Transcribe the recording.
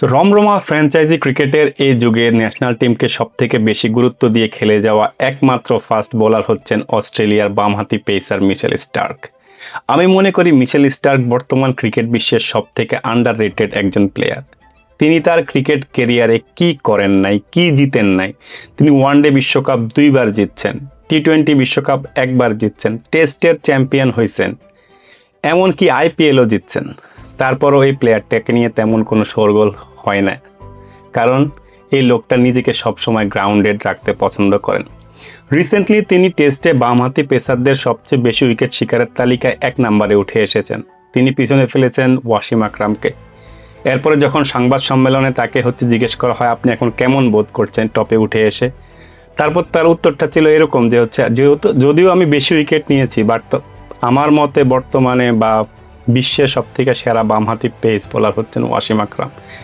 রমরমা ফ্র্যাঞ্চাইজি ক্রিকেটের এই যুগে ন্যাশনাল টিমকে সবথেকে বেশি গুরুত্ব দিয়ে খেলে যাওয়া একমাত্র ফাস্ট বোলার হচ্ছেন অস্ট্রেলিয়ার বামহাতি পেসার মিচেল স্টার্ক। আমি মনে করি মিচেল স্টার্ক বর্তমান ক্রিকেট বিশ্বের সবথেকে আন্ডাররেটেড একজন প্লেয়ার। তিনি তার ক্রিকেট ক্যারিয়ারে কি করেন নাই, কি জিতেন নাই। তিনি ওয়ানডে বিশ্বকাপ 2বার জিতছেন, টি-20 বিশ্বকাপ 1বার জিতছেন, টেস্টের চ্যাম্পিয়ন হয়েছেন, এমনকি আইপিএলও জিতছেন। তারপরও এই প্লেয়ারটাকে নিয়ে তেমন কোনো শোরগোল হয় না, কারণ এই লোকটা নিজেকে সবসময় গ্রাউন্ডেড রাখতে পছন্দ করেন। রিসেন্টলি তিনি টেস্টে বামহাতি পেসারদের সবচেয়ে বেশি উইকেট শিকারের তালিকায় 1 নম্বরে উঠে এসেছেন। তিনি পিছনে ফেলেছেন ওয়াসিম আকরামকে। এরপরে যখন সংবাদ সম্মেলনে তাকে জিজ্ঞেস করা হয় আপনি এখন কেমন বোধ করছেন টপে উঠে এসে, তারপর তার উত্তরটা ছিল এরকম যে যদিও আমি বেশি উইকেট নিয়েছি, বাট আমার মতে বর্তমানে বা বিশ্বের সবথেকে সেরা বামহাতি পেস বোলার হচ্ছেন ওয়াসিম আকরাম।